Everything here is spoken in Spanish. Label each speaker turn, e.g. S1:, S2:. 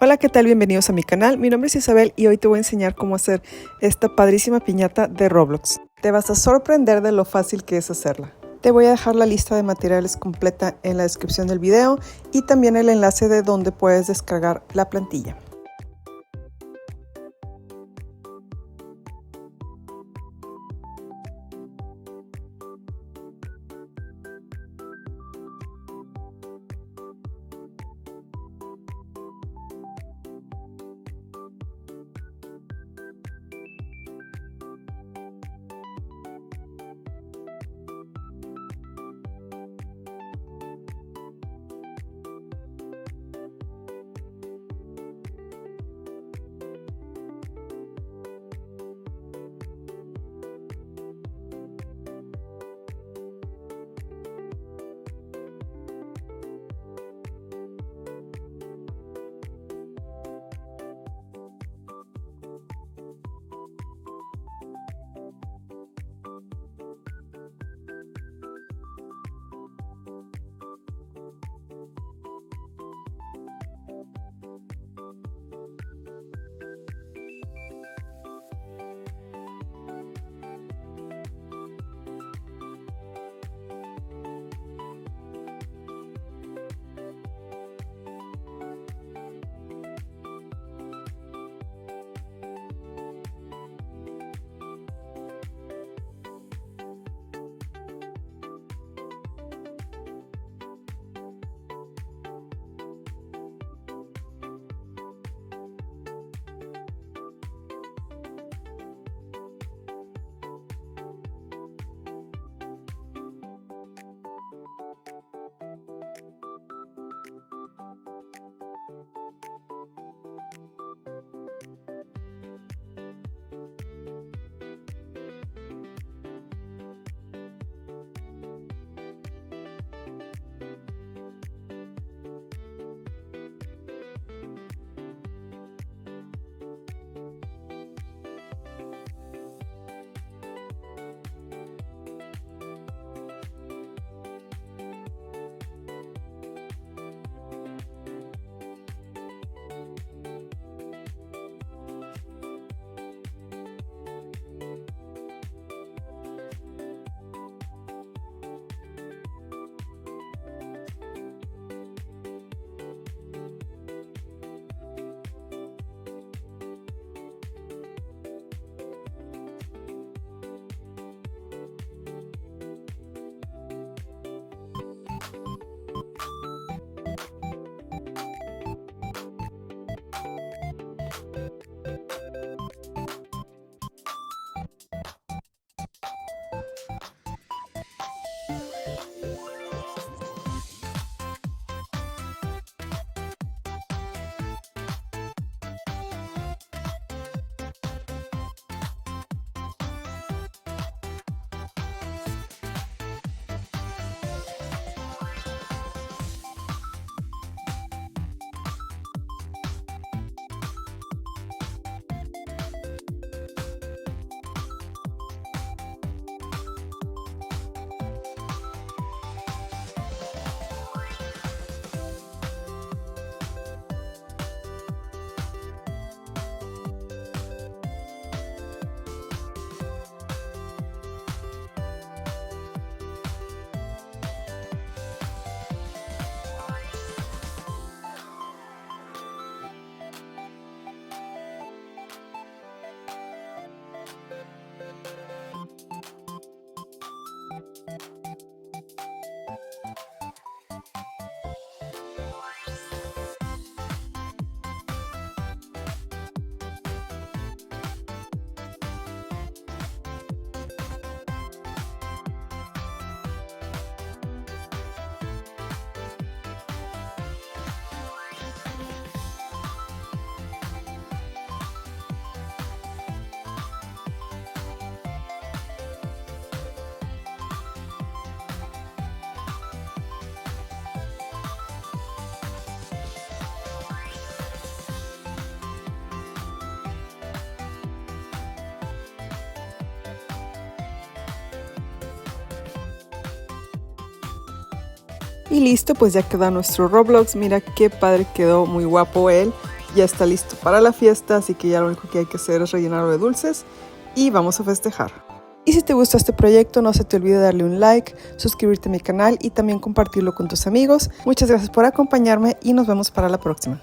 S1: Hola, ¿qué tal? Bienvenidos a mi canal. Mi nombre es Isabel y hoy te voy a enseñar cómo hacer esta padrísima piñata de Roblox. Te vas a sorprender de lo fácil que es hacerla. Te voy a dejar la lista de materiales completa en la descripción del video y también el enlace de donde puedes descargar la plantilla. Y listo, pues ya queda nuestro Roblox. Mira qué padre quedó, muy guapo él. Ya está listo para la fiesta, así que ya lo único que hay que hacer es rellenarlo de dulces y vamos a festejar. Y si te gusta este proyecto, no se te olvide darle un like, suscribirte a mi canal y también compartirlo con tus amigos. Muchas gracias por acompañarme y nos vemos para la próxima.